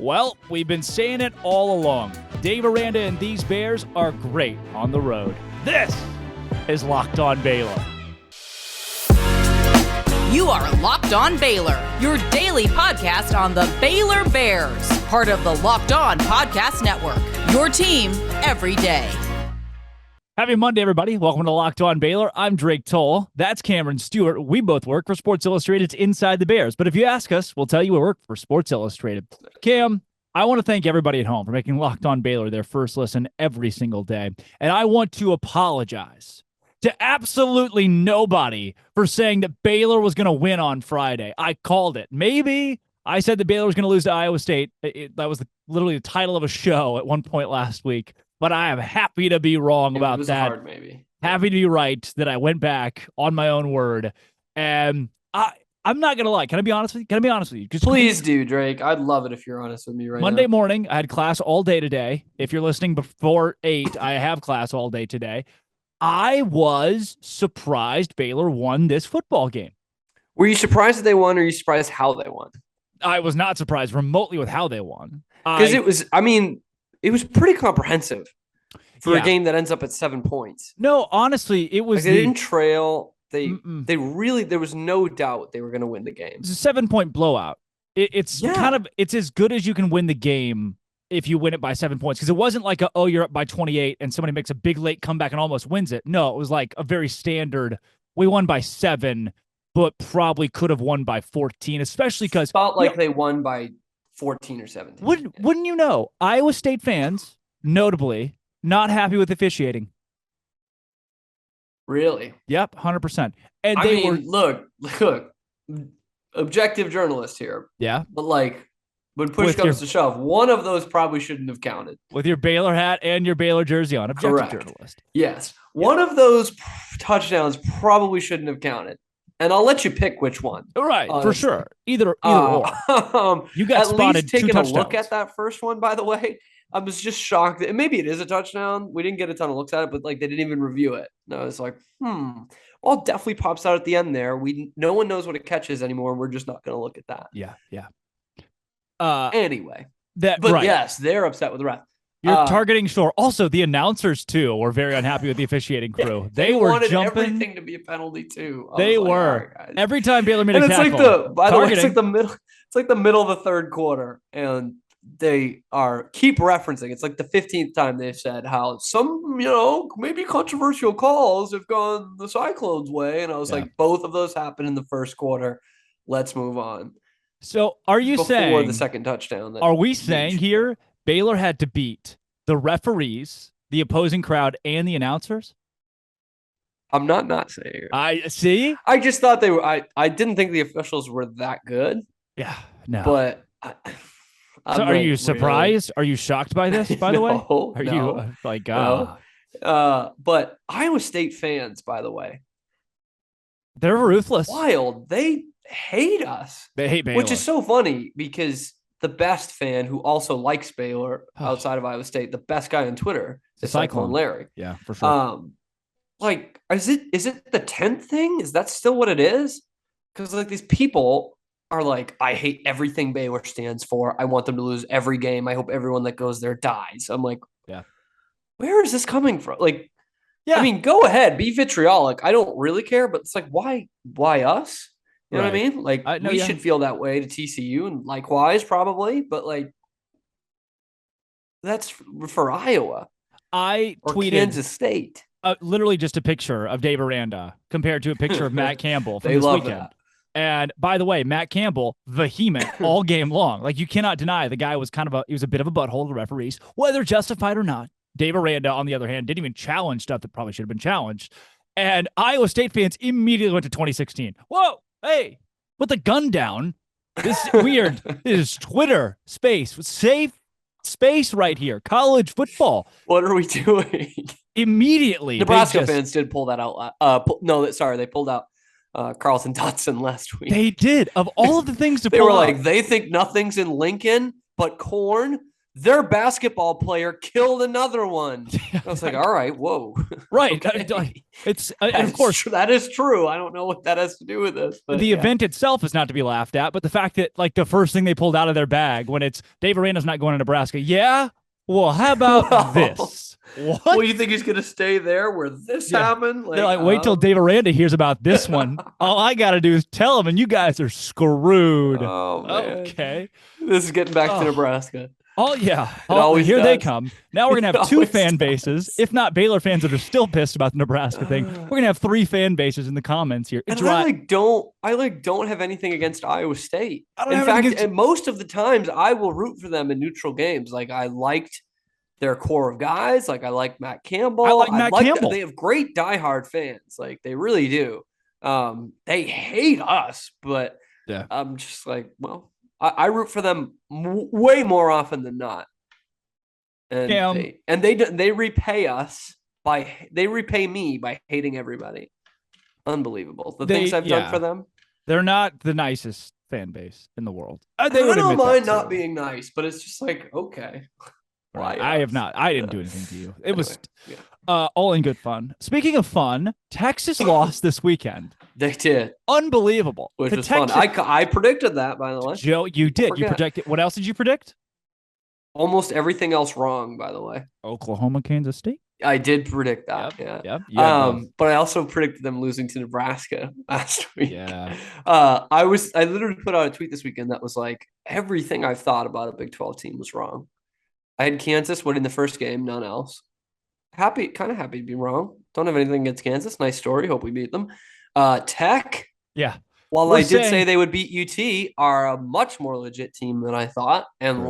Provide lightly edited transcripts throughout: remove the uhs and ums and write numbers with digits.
Well, we've been saying it all along. Dave Aranda and these Bears are great on the road. This is Locked On Baylor. You are Locked On Baylor, your daily podcast on the Baylor Bears, part of the Locked On Podcast Network, your team every day. Happy Monday, everybody. Welcome to Locked On Baylor. I'm Drake Toll. That's Cameron Stewart. We both work for Sports Illustrated's Inside the Bears. But if you ask us, we'll tell you we work for Sports Illustrated. Cam, I want to thank everybody at home for making Locked On Baylor their first listen every single day. And I want to apologize to absolutely nobody for saying that Baylor was going to win on Friday. I called it. Maybe I said that Baylor was going to lose to Iowa State. That was literally the title of a show at one point last week. But I am happy to be wrong about that. Hard, maybe. Happy to be right that I went back on my own word. And I'm not going to lie. Can I be honest with you? Please do, Drake. I'd love it if you're honest with me right now. Monday morning, I had class all day today. If you're listening before 8, I have class all day today. I was surprised Baylor won this football game. Were you surprised that they won, or were you surprised how they won? I was not surprised remotely with how they won. Because it was pretty comprehensive for a game that ends up at 7 points. No, honestly, it was. They didn't trail. They really, there was no doubt they were going to win the game. It's a 7-point blowout. It's as good as you can win the game if you win it by 7 points. Because it wasn't like you're up by 28 and somebody makes a big late comeback and almost wins it. No, it was like a very standard. We won by 7, but probably could have won by 14, especially because felt like they won by 14 or 17. Wouldn't you know? Iowa State fans, notably, not happy with officiating. Really? Yep, 100%. And look, objective journalist here. Yeah. But when push comes to shove, one of those probably shouldn't have counted. With your Baylor hat and your Baylor jersey on, objective journalist. Yes. One of those touchdowns probably shouldn't have counted. And I'll let you pick which one. Right, for sure. Either or. You got spotted 2 touchdowns. Taking a look at that first one, by the way, I was just shocked. Maybe it is a touchdown. We didn't get a ton of looks at it, but they didn't even review it. And I was like, well, it definitely pops out at the end there. No one knows what a catch is anymore. We're just not going to look at that. Yeah. Anyway. Yes, they're upset with the ref. You're targeting Shore. Also, the announcers, too, were very unhappy with the officiating crew. They were wanted jumping. Everything to be a penalty, too. They were. Right, every time Baylor made a tackle. It's like the middle of the third quarter, and they keep referencing. It's like the 15th time they've said how some, maybe controversial calls have gone the Cyclones' way. And I was like, both of those happened in the first quarter. Let's move on. So are you saying before the second touchdown? Are we saying here Baylor had to beat the referees, the opposing crowd, and the announcers? I'm not saying. I see. I just thought they were. I didn't think the officials were that good. Yeah, no. But are you surprised? Really? Are you shocked by this? By the way, are you like? No. But Iowa State fans, by the way, they're ruthless. Wild. They hate us. They hate Baylor, which is so funny because the best fan who also likes Baylor outside of Iowa State, the best guy on Twitter is Cyclone Larry. Yeah, for sure. Is it the 10th thing? Is that still what it is? Because these people are like, I hate everything Baylor stands for. I want them to lose every game. I hope everyone that goes there dies. I'm like, where is this coming from? I mean, go ahead, be vitriolic. I don't really care, but it's like, why us? You know what I mean? We should feel that way to TCU, and likewise, probably. But that's for Iowa. I tweeted Kansas State. Literally just a picture of Dave Aranda compared to a picture of Matt Campbell from this weekend. That. And by the way, Matt Campbell, vehement all game long. You cannot deny the guy was he was a bit of a butthole to the referees, whether justified or not. Dave Aranda, on the other hand, didn't even challenge stuff that probably should have been challenged. And Iowa State fans immediately went to 2016. Whoa, hey, put the gun down. This is weird. This is Twitter space. Safe space right here. College football. What are we doing? Immediately. Nebraska fans did pull that out. They pulled out Carlton Dotson last week. They did. Of all of the things to they pull were out. like, they think nothing's in Lincoln but corn. their basketball player killed another one. I was like, all right, whoa. Right. Okay. It's and of course that is true. I don't know what that has to do with this. But the event itself is not to be laughed at, but the fact that like the first thing they pulled out of their bag when it's Dave Aranda's not going to Nebraska. Yeah. Well, how about this? What? Well, you think he's going to stay there where this happened? They're like, wait till Dave Aranda hears about this one. All I got to do is tell him, and you guys are screwed. Oh, man. Okay. This is getting back to Nebraska. Oh, yeah. Here they come. Now we're going to have two fan bases. If not Baylor fans that are still pissed about the Nebraska thing, we're going to have three fan bases in the comments here. And I don't have anything against Iowa State. In fact, most of the times I will root for them in neutral games. Like I liked their core of guys. Like I like Matt Campbell. I like Matt Campbell. They have great diehard fans. Like they really do. They hate us, but I'm just like, well, I root for them way more often than not. And they repay us they repay me by hating everybody. Unbelievable. The things I've done for them. They're not the nicest fan base in the world. I don't mind not being nice, but it's just like, okay. Right. I didn't do anything to you. It was all in good fun. Speaking of fun, Texas lost this weekend. They did. Unbelievable. Which was fun. I predicted that, by the way. Joe, you did. You projected. What else did you predict? Almost everything else wrong, by the way. Oklahoma, Kansas State. I did predict that. Yep. But I also predicted them losing to Nebraska last week. Yeah. I literally put out a tweet this weekend that was like, everything I've thought about a Big 12 team was wrong. I had Kansas winning the first game, none else. Kind of happy to be wrong. Don't have anything against Kansas. Nice story. Hope we beat them. Tech. Yeah. While I did say they would beat UT, are a much more legit team than I thought. And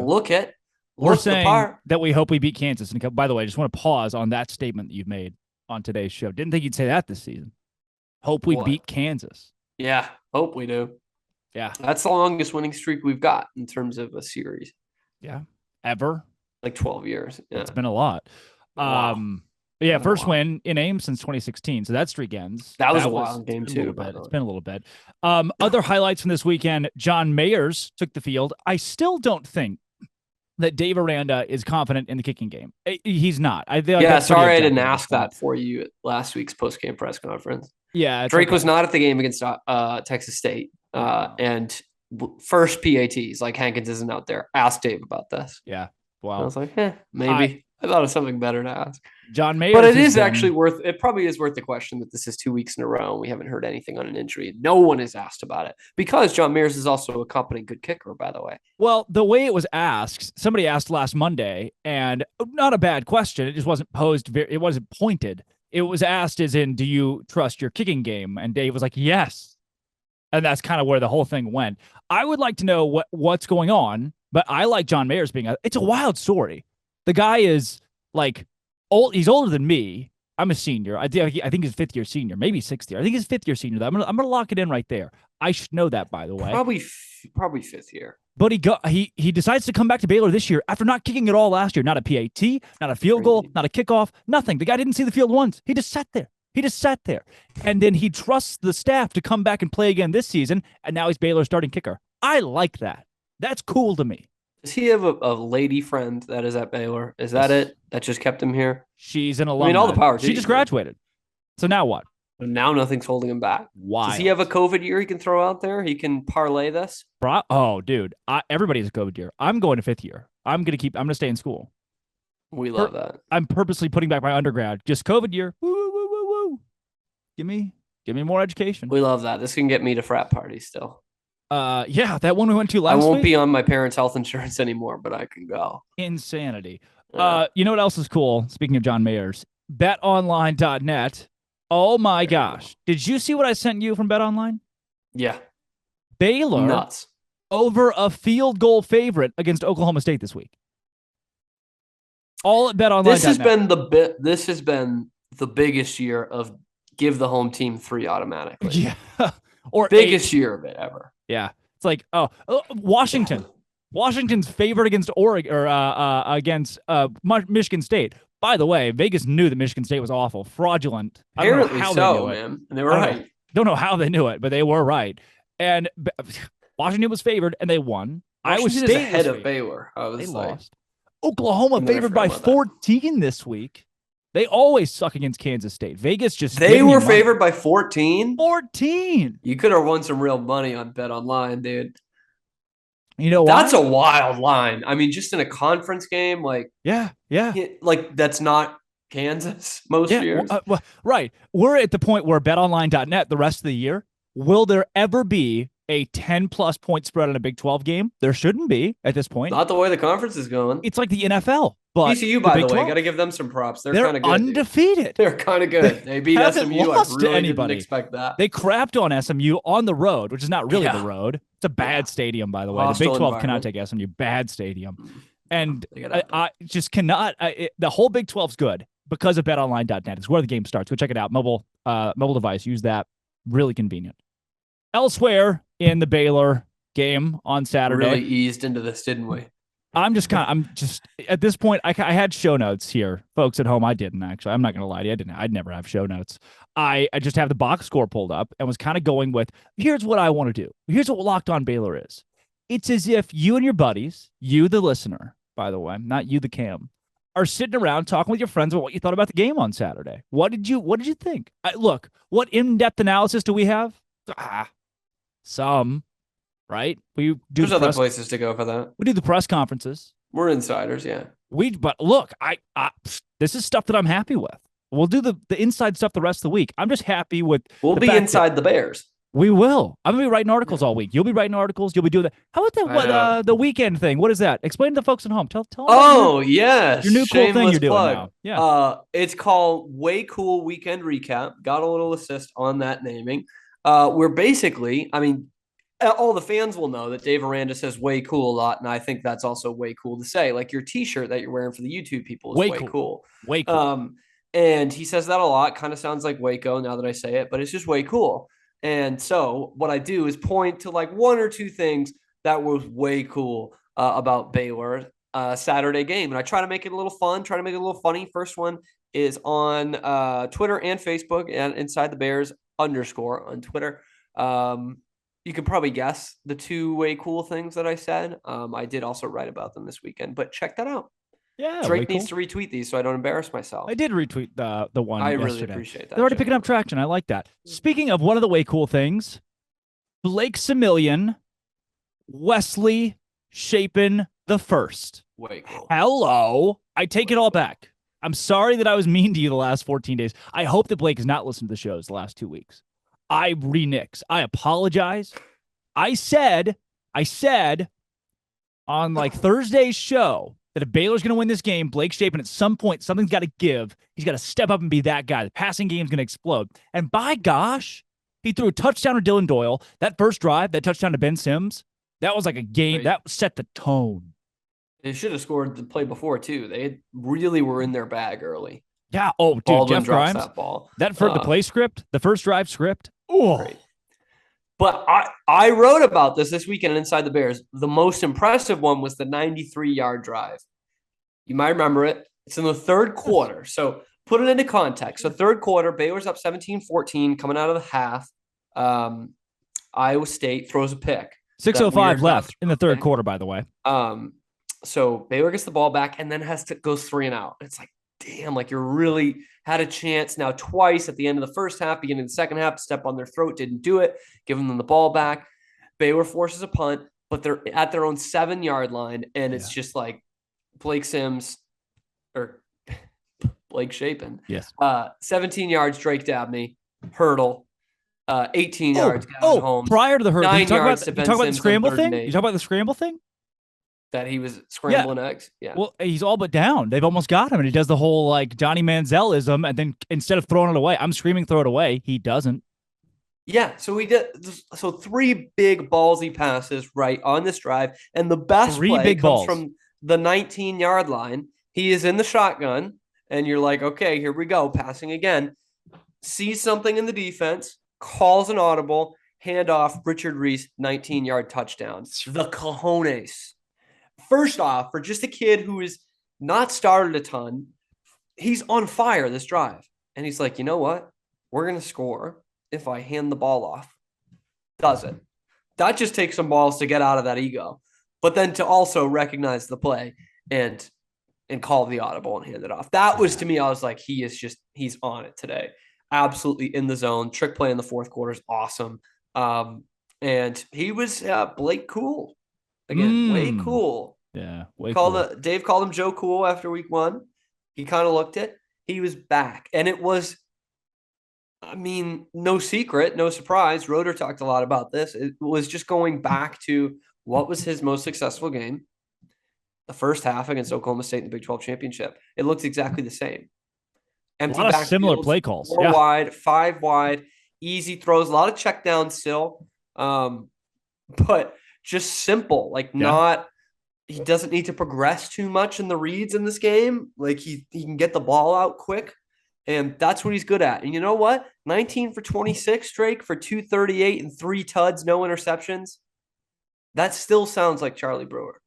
we're saying that we hope we beat Kansas. And by the way, I just want to pause on that statement that you've made on today's show. Didn't think you'd say that this season. Hope we beat Kansas. Yeah, hope we do. Yeah. That's the longest winning streak we've got in terms of a series. Yeah. Ever? Like 12 years. Yeah. It's been a lot. Wow. First win in Ames since 2016. So that streak ends. That was a wild game too. It's been a little bit. Other highlights from this weekend, John Mayers took the field. I still don't think that Dave Aranda is confident in the kicking game. He's not. Sorry I didn't ask that for you at last week's post-game press conference. Yeah. Drake was not at the game against Texas State. And first PATs, like Hankins isn't out there. Ask Dave about this. Yeah. Wow. I was like, maybe. I thought of something better to ask. John Mayers. But it probably is worth the question that this is 2 weeks in a row and we haven't heard anything on an injury. No one has asked about it because John Mayers is also a competent good kicker, by the way. Well, the way it was asked, somebody asked last Monday, and not a bad question. It just wasn't posed. It wasn't pointed. It was asked as in, do you trust your kicking game? And Dave was like, yes. And that's kind of where the whole thing went. I would like to know what's going on, but I like John Mayers it's a wild story. The guy is like old. He's older than me. I'm a senior. I think he's fifth year senior, maybe sixth year. I think he's fifth year senior. I'm gonna lock it in right there. I should know that, by the way. Probably fifth year. But he decides to come back to Baylor this year after not kicking it all last year. Not a PAT, not a field goal, not a kickoff, nothing. The guy didn't see the field once. He just sat there. And then he trusts the staff to come back and play again this season. And now he's Baylor's starting kicker. I like that. That's cool to me. Does he have a lady friend that is at Baylor? Is that it? That just kept him here? She's an alumni. I mean, all the power. She just graduated. So now what? Now nothing's holding him back. Why? Does he have a COVID year he can throw out there? He can parlay this? Oh, dude. Everybody has a COVID year. I'm going to fifth year. I'm going to stay in school. We love that. I'm purposely putting back my undergrad. Just COVID year. Woo, woo, woo, woo, woo. Give me more education. We love that. This can get me to frat parties still. That one we went to last week. I won't be on my parents' health insurance anymore, but I can go. Insanity. You know what else is cool? Speaking of John Mayers, betonline.net. Oh my gosh. Did you see what I sent you from BetOnline? Yeah. Baylor nuts over a field goal favorite against Oklahoma State this week. All at betonline.net. This has been the biggest year of give the home team 3 automatically. Yeah. Or biggest year of it ever. Yeah. It's like, Washington. Washington's favored against Oregon or against Michigan State. By the way, Vegas knew that Michigan State was awful, fraudulent. Apparently so, man. And they were right. Don't know how they knew it, but they were right. And Washington was favored, and they won. Iowa State is ahead of Baylor. They lost. Oklahoma And then I favored forgot by about that. 14 this week. They always suck against Kansas State. Vegas just They were favored by 14. 14. You could have won some real money on Bet Online, dude. You know That's why? a wild line. I mean, just in a conference game, like Yeah. like that's not Kansas most years. Right. We're at the point where betonline.net the rest of the year, will there ever be a 10-plus point spread on a Big 12 game? There shouldn't be at this point. Not the way the conference is going. It's like the NFL. But TCU, by the way, got to give them some props. They're kind of good. Undefeated. Dude. They're kind of good. They beat SMU. I really didn't expect that. They crapped on SMU on the road, which is not really the road. It's a bad stadium, by the way. Hostile the Big 12 cannot take SMU. Bad stadium. And I just cannot. The whole Big 12's good because of betonline.net. It's where the game starts. Go check it out. Mobile device. Use that. Really convenient. Elsewhere in the Baylor game on Saturday. Really eased into this, didn't we? I'm just at this point, I had show notes here. Folks at home, I didn't actually. I'm not going to lie to you. I'd never have show notes. I just have the box score pulled up and was kind of going with, here's what I want to do. Here's what Locked On Baylor is. It's as if you and your buddies, you the listener, by the way, not you the cam, are sitting around talking with your friends about what you thought about the game on Saturday. What did you think? Look, what in-depth analysis do we have? Some. Right? We do. There's other places to go for that. We do the press conferences. We're insiders, yeah. But look, I this is stuff that I'm happy with. We'll do the inside stuff the rest of the week. I'm just happy with. We'll be inside the Bears. We will. I'm gonna be writing articles all week. You'll be writing articles. You'll be doing that. How about that? The weekend thing? What is that? Explain to the folks at home. Tell. Oh yes, your new cool thing you're doing now. Yeah. It's called Way Cool Weekend Recap. Got a little assist on that naming. We're basically, I mean, all the fans will know that Dave Aranda says way cool a lot, and I think that's also way cool to say. Like your t-shirt that you're wearing for the YouTube people is way cool. Way cool. And he says that a lot. Kind of sounds like Waco now that I say it, but it's just way cool. And so what I do is point to like one or two things that was way cool about Baylor Saturday game. And I try to make it a little fun, try to make it a little funny. First one is on Twitter and Facebook and Inside the Bears _ on Twitter. You could probably guess the two way cool things that I said. I did also write about them this weekend, but check that out. Yeah, Drake needs to retweet these so I don't embarrass myself. I did retweet the one. I yesterday. really appreciate that. They're already picking up traction. I like that. Speaking of one of the way cool things, Blake Shapen, Wesley Shapen the first. Way cool. Hello. I take it all back. I'm sorry that I was mean to you the last 14 days. I hope that Blake has not listened to the shows the last 2 weeks. I renix. I apologize. I said on like Thursday's show that if Baylor's going to win this game, Blake Shapen at some point, something's got to give. He's got to step up and be that guy. The passing game's going to explode. And by gosh, he threw a touchdown to Dylan Doyle. That first drive, that touchdown to Ben Sims, that was like a game. Right. That set the tone. They should have scored the play before, too. They really were in their bag early. Yeah. Oh, dude, Baldwin Jeff Grimes. that ball. That for the play script, the first drive script. Oh, great. But I wrote about this weekend Inside the Bears. The most impressive one was the 93-yard drive. You might remember it. It's in the third quarter. So put it into context. So third quarter, Baylor's up 17-14 coming out of the half. Iowa State throws a pick. 6:05 left in the third quarter, by the way. So Baylor gets the ball back and then goes 3 and out. It's like, damn, like you really had a chance now twice at the end of the first half, beginning of the second half, to step on their throat, didn't do it, giving them the ball back. Baylor forces a punt, but they're at their own 7-yard line, and it's just like Blake Shapen. Yes. 17 yards, Drake Dabney, hurdle, 18 yards, Gavin Holmes. Prior to the hurdle, 9 yards to Ben talk about the Sims scramble on thing? 3rd and 8. You talk about the scramble thing? That he was scrambling eggs. Yeah. Well, he's all but down. They've almost got him, and he does the whole like Johnny Manziel-ism, and then instead of throwing it away, I'm screaming, throw it away. He doesn't. Yeah. So we did. So 3 big ballsy passes right on this drive, and the best 3 play big comes balls from the 19-yard line. He is in the shotgun, and you're like, okay, here we go, passing again. Sees something in the defense, calls an audible, handoff, Richard Reese, 19-yard touchdown. The cojones. First off, for just a kid who is not started a ton, he's on fire this drive. And he's like, you know what? We're going to score if I hand the ball off. Does it? That just takes some balls to get out of that ego. But then to also recognize the play and and call the audible and hand it off. That was, to me, I was like, he's on it today. Absolutely in the zone. Trick play in the fourth quarter is awesome. And he was Blake Cool again, way cool. Yeah, way cool. Dave called him Joe Cool after week 1. He kind of looked it. He was back, and it was, I mean, no secret, no surprise. Roeder talked a lot about this. It was just going back to what was his most successful game, the first half against Oklahoma State in the Big 12 championship. It looked exactly the same. Empty a lot of similar play calls. 4 wide, 5 wide, easy throws, a lot of check down still, but just simple. He doesn't need to progress too much in the reads in this game. Like he can get the ball out quick, and that's what he's good at. And you know what? 19 for 26, Drake, for 238 and 3 tuds, no interceptions. That still sounds like Charlie Brewer,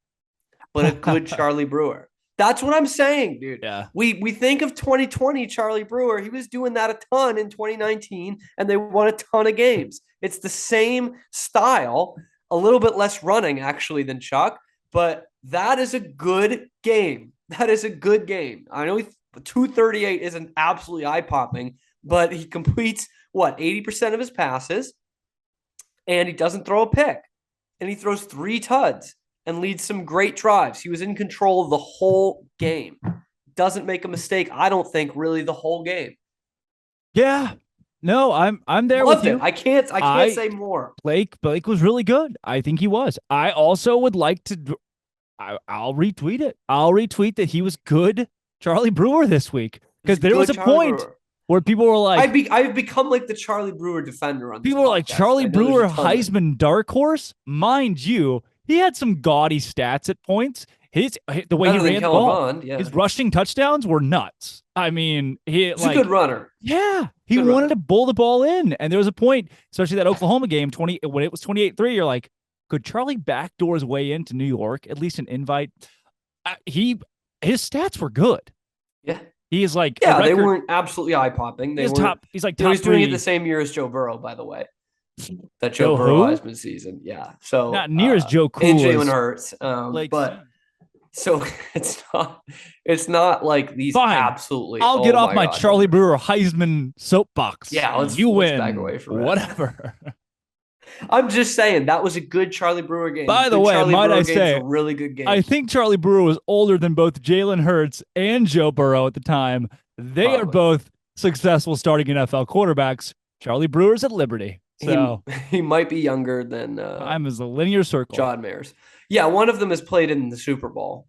but a good Charlie Brewer. That's what I'm saying, dude. Yeah. We think of 2020 Charlie Brewer. He was doing that a ton in 2019, and they won a ton of games. It's the same style, a little bit less running, actually, than Chuck, but that is a good game. That is a good game. I know 238 isn't absolutely eye-popping, but he completes, 80% of his passes, and he doesn't throw a pick, and he throws 3 tuds and leads some great drives. He was in control of the whole game. Doesn't make a mistake, I don't think, really the whole game. Yeah. No, I'm there Loved with you. I can't say more. Blake was really good. I think he was. I also would like to I'll retweet it. I'll retweet that he was good Charlie Brewer this week, because there was a point where people were like, I've become like the Charlie Brewer defender on this people were like, podcast. Charlie Brewer Heisman dark horse. Mind you, he had some gaudy stats at points. The way he ran the ball, his rushing touchdowns were nuts. I mean, he's a good runner. Yeah, he wanted to bull the ball in, and there was a point, especially that Oklahoma game, when it was 28-3. You're like, could Charlie backdoor his way into New York, at least an invite? His stats were good. Yeah, he is like, they weren't absolutely eye popping. He's top. He's like top. He's doing it the same year as Joe Burrow, by the way. That Joe Burrow Heisman season, yeah. So not near as Joe Cool and Jalen Hurts, but so it's not like these. Fine. Absolutely. I'll get off my Charlie Brewer Heisman soapbox. Yeah, let's win. Back away from whatever. I'm just saying that was a good Charlie Brewer game. By the way, might I say, a really good game. I think Charlie Brewer was older than both Jalen Hurts and Joe Burrow at the time. They are both successful starting NFL quarterbacks. Charlie Brewer's at Liberty. So he might be younger than I'm as a linear circle. John Mayers. Yeah, one of them has played in the Super Bowl.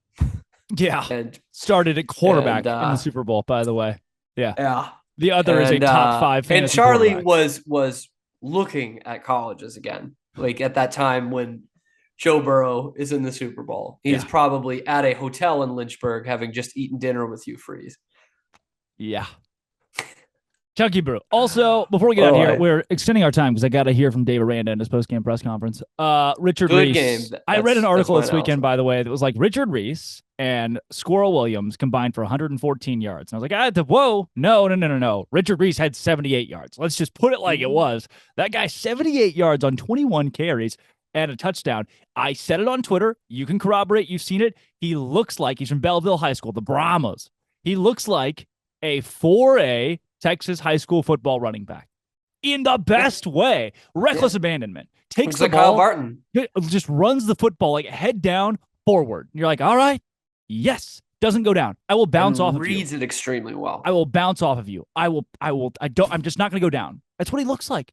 Yeah, and started at quarterback in the Super Bowl. By the way, yeah. The other is a top 5 fantasy. And Charlie was looking at colleges again, like at that time when Joe Burrow is in the Super Bowl. He's probably at a hotel in Lynchburg, having just eaten dinner with Hugh Freeze. Yeah. Chucky Brew. Also, before we get out of here, we're extending our time because I got to hear from Dave Aranda in his post-game press conference. Richard Reese. Game. I read an article this weekend, by the way, that was like Richard Reese and Squirrel Williams combined for 114 yards. And I was like, whoa, no. Richard Reese had 78 yards. Let's just put it like it was. That guy, 78 yards on 21 carries and a touchdown. I said it on Twitter. You can corroborate. You've seen it. He looks like he's from Belleville High School, the Brahmas. He looks like a 4A Texas high school football running back in the best way. Reckless abandonment. Takes the ball. Kyle Barton. Just runs the football like head down forward. You're like, all right, yes. Doesn't go down. I will bounce off of you. Reads it extremely well. I will bounce off of you. I'm just not going to go down. That's what he looks like.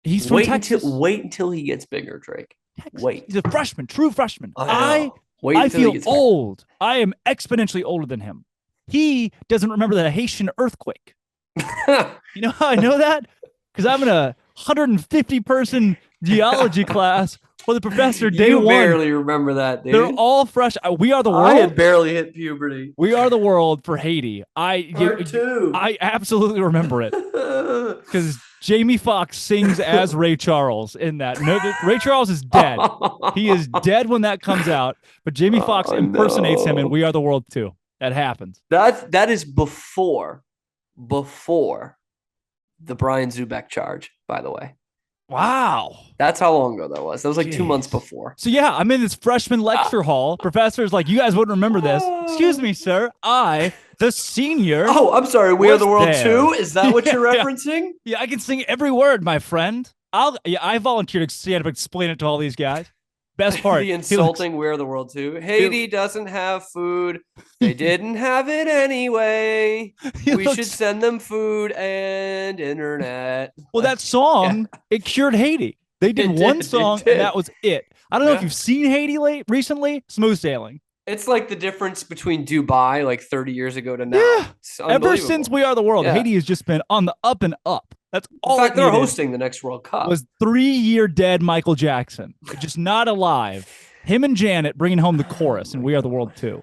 He's from Texas. Wait until he gets bigger, Drake. Texas. Wait. He's a freshman, true freshman. I Wait feel old. I am exponentially older than him. He doesn't remember the Haitian earthquake. You know how I know that? Because I'm in a 150-person geology class where the professor day one. You barely remember that, dude. They're all fresh. We are the world. I had barely hit puberty. We are the world for Haiti. I absolutely remember it because Jamie Foxx sings as Ray Charles in that. No, Ray Charles is dead. He is dead when that comes out. But Jamie Foxx impersonates him in We Are the World too. That happens. That is before the Brian Zubek charge, by the way. Wow. That's how long ago that was. That was like 2 months Jeez. before. So yeah, I'm in this freshman lecture hall. Professor's like, you guys wouldn't remember this. Excuse me, sir. I, the senior. Oh, I'm sorry. We Are the World there. 2? Is that what you're Yeah. referencing? Yeah, I can sing every word, my friend. I volunteered to stand up and explain it to all these guys. Best part. The insulting We Are the World 2. Haiti doesn't have food. They didn't have it anyway. We should send them food and internet. Well, that song, it cured Haiti. They did one song, and that was it. I don't know if you've seen Haiti recently. Smooth sailing. It's like the difference between Dubai like 30 years ago to now. Yeah. Ever since We Are the World, Haiti has just been on the up and up. That's all. In fact, they're hosting the next World Cup. Was 3-year dead Michael Jackson, just not alive. Him and Janet bringing home the chorus in We Are the World 2.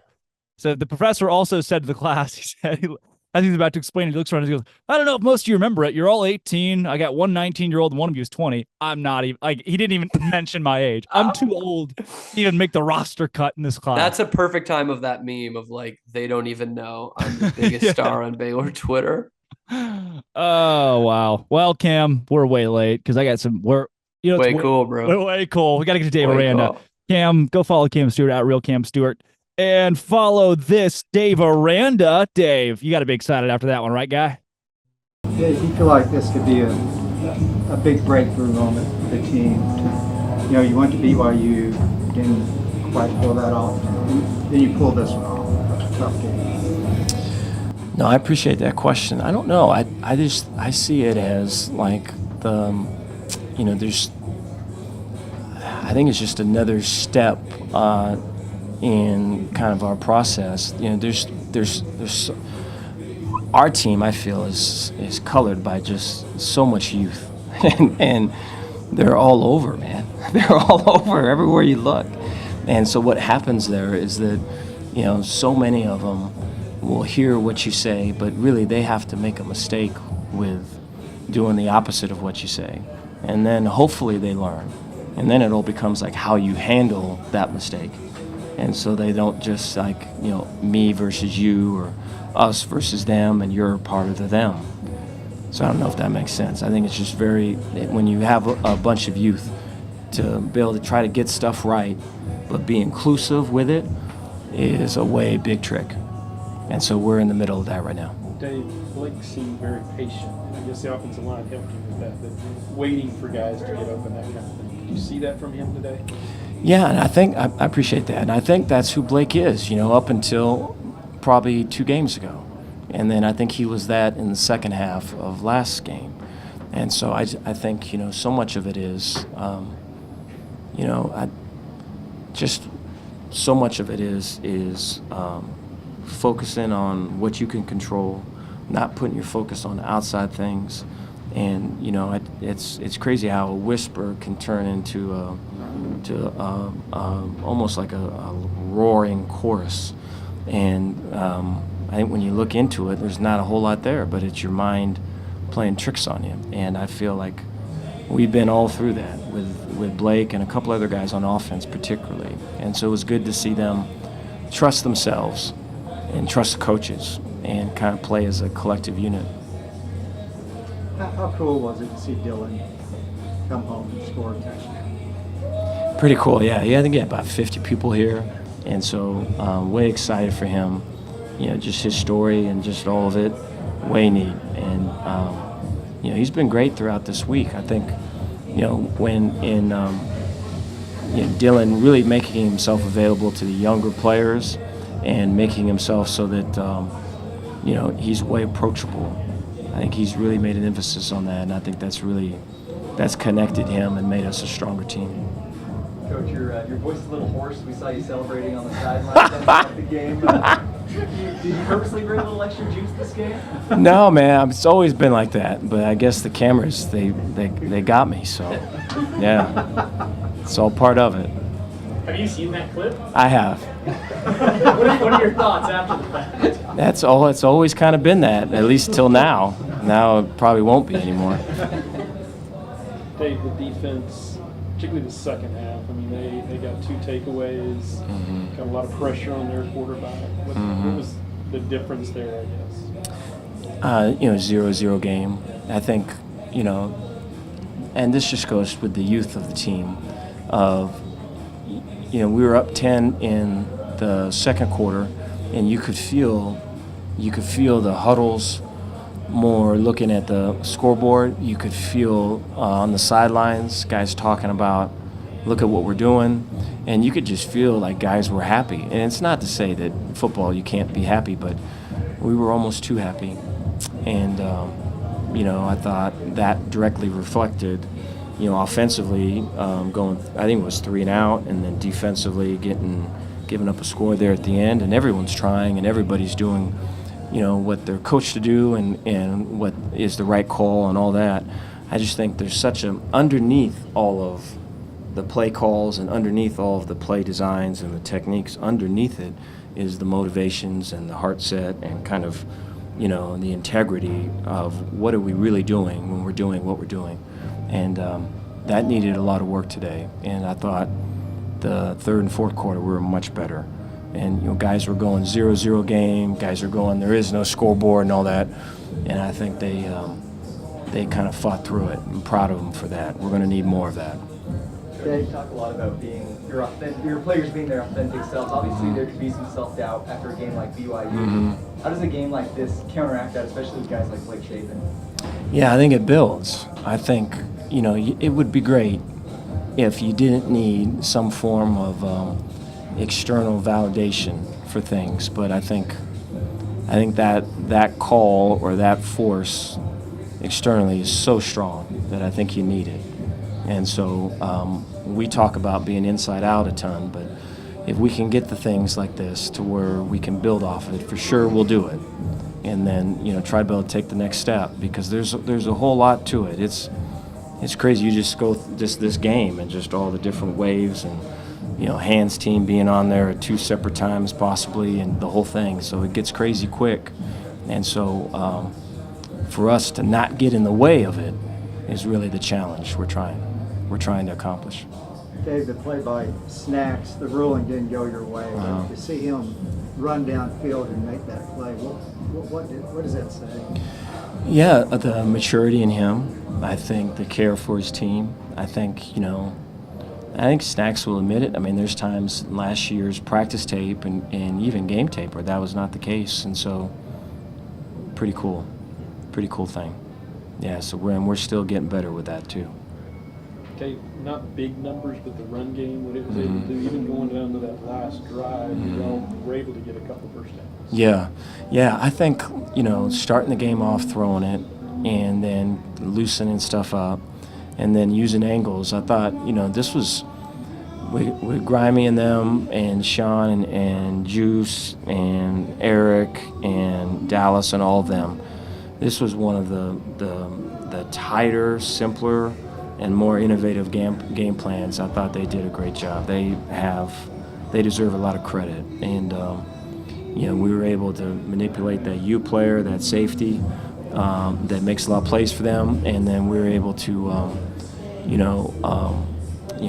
So the professor also said to the class, he said, as he's about to explain it, he looks around and he goes, I don't know if most of you remember it. You're all 18. I got one 19-year-old and one of you is 20. I'm not even, like, he didn't even mention my age. I'm too old to even make the roster cut in this class. That's a perfect time of that meme of like, they don't even know I'm the biggest star on Baylor Twitter. Oh, wow. Well, Cam, we're way late because I got some, way cool, bro. We're way cool. We got to get to Dave Aranda. Cool. Cam, go follow Cam Stewart at Real Cam Stewart. And follow this Dave Aranda. Dave, you got to be excited after that one, right, guy? Yeah, you feel like this could be a big breakthrough moment for the team. You went to BYU, didn't quite pull that off. Then you pulled this one off. Tough game. No, I appreciate that question. I don't know. I see it as like I think it's just another step in kind of our process. There's our team, I feel, is colored by just so much youth, and they're all over, man. They're all over everywhere you look. And so what happens there is that so many of them will hear what you say, but really they have to make a mistake with doing the opposite of what you say. And then hopefully they learn. And then it all becomes like how you handle that mistake. And so they don't just like, me versus you or us versus them and you're part of the them. So I don't know if that makes sense. I think it's just when you have a bunch of youth to be able to try to get stuff right, but be inclusive with it is a way big trick. And so we're in the middle of that right now. Dave, Blake seemed very patient. I guess the offensive line helped you with that waiting for guys to get open, that kind of thing. Did you see that from him today? Yeah, and I think I appreciate that. And I think that's who Blake is, up until probably 2 games ago. And then I think he was that in the second half of last game. And so I think, so much of it is, so much of it is focusing on what you can control, not putting your focus on outside things. And it's crazy how a whisper can turn into almost like a roaring chorus. And I think when you look into it, there's not a whole lot there, but it's your mind playing tricks on you. And I feel like we've been all through that with Blake and a couple other guys on offense particularly. And so it was good to see them trust themselves and trust the coaches and kind of play as a collective unit. How cool was it to see Dylan come home and score a touchdown? Pretty cool, yeah. I think he had about 50 people here, and so way excited for him. Just his story and just all of it, way neat. And he's been great throughout this week. I think, when Dylan really making himself available to the younger players and making himself so that he's way approachable. I think he's really made an emphasis on that, and I think that's connected him and made us a stronger team. Coach, your voice is a little hoarse. We saw you celebrating on the sideline at the game. Did you purposely bring a little extra juice this game? No, man. It's always been like that, but I guess the cameras they got me. So, yeah, it's all part of it. Have you seen that clip? I have. What are your thoughts after the fact? That's all. It's always kind of been that, at least till now. Now it probably won't be anymore. Dave, the defense, particularly the second half. I mean, they got 2 takeaways. Got a lot of pressure on their quarterback. What was the difference there, I guess? 0-0 game. I think, and this just goes with the youth of the team. We were up 10 in the second quarter, and you could feel the huddles more looking at the scoreboard. You could feel on the sidelines guys talking about, look at what we're doing, and you could just feel like guys were happy. And it's not to say that football you can't be happy, but we were almost too happy. And I thought that directly reflected, offensively going, I think it was 3 and out, and then defensively giving up a score there at the end. And everyone's trying, and everybody's doing, what they're coached to do, and what is the right call and all that. I just think there's such a, underneath all of the play calls and underneath all of the play designs and the techniques, underneath it is the motivations and the heart set and kind of, the integrity of what are we really doing when we're doing what we're doing. And that needed a lot of work today. And I thought the third and fourth quarter we were much better. And, guys were going 0-0 game, guys are going, there is no scoreboard and all that. And I think they kind of fought through it. I'm proud of them for that. We're going to need more of that. You talk a lot about being your players being their authentic selves. Obviously, there could be some self-doubt after a game like BYU. How does a game like this counteract that, especially with guys like Blake Shapen? Yeah, I think it builds. I think, it would be great if you didn't need some form of external validation for things. But I think that call or that force externally is so strong that I think you need it. And so we talk about being inside out a ton, but if we can get the things like this to where we can build off of it, for sure we'll do it. And then, try to be able to take the next step, because there's a whole lot to it. It's crazy. You just go this game and just all the different waves and, Hans team being on there at 2 separate times possibly, and the whole thing. So it gets crazy quick. And so for us to not get in the way of it is really the challenge we're trying to accomplish. Dave, the play by Snacks, the ruling didn't go your way. To see him run downfield and make that play, what does that say? Yeah, the maturity in him. I think the care for his team. I think Snacks will admit it. I mean, there's times in last year's practice tape and even game tape where that was not the case. And so, pretty cool thing. Yeah, so we're still getting better with that too. Okay, not big numbers, but the run game, what it was able to do, even going down to that last drive, y'all were able to get a couple first downs. Yeah, I think, starting the game off throwing it and then loosening stuff up and then using angles. I thought, this was with Grimy and them and Sean and Juice and Eric and Dallas and all of them. This was one of the tighter, simpler, and more innovative game plans. I thought they did a great job. They deserve a lot of credit. And we were able to manipulate that U player, that safety, that makes a lot of plays for them. And then we were able to,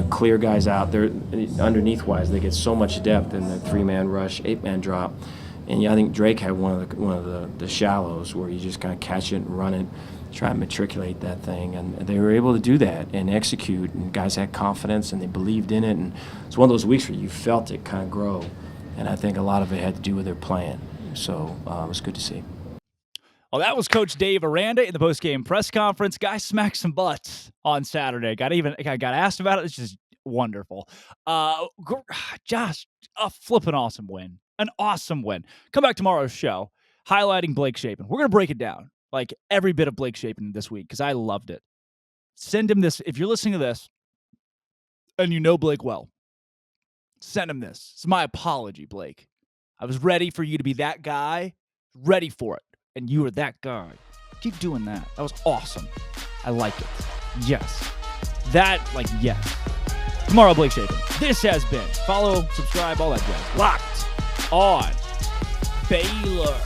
clear guys out. They're underneath wise. They get so much depth in the 3-man rush, 8-man drop. And I think Drake had one of the shallows where you just kind of catch it and run it, try and matriculate that thing. And they were able to do that and execute. And guys had confidence and they believed in it. And it's one of those weeks where you felt it kind of grow. And I think a lot of it had to do with their plan. So it was good to see. Well, that was Coach Dave Aranda in the postgame press conference. Guy smacked some butts on Saturday. I got asked about it. It's just wonderful. Josh, a flippin' awesome win. An awesome win. Come back tomorrow's show, highlighting Blake Shapen. We're going to break it down, like every bit of Blake Shapen this week, because I loved it. Send him this. If you're listening to this and you know Blake well, send him this. It's my apology, Blake. I was ready for you to be that guy, ready for it. And you were that guy. Keep doing that. That was awesome. I like it. Yes. Yes. Tomorrow, Blake Shapen. This has been. Follow, subscribe, all that jazz. Locked on Baylor.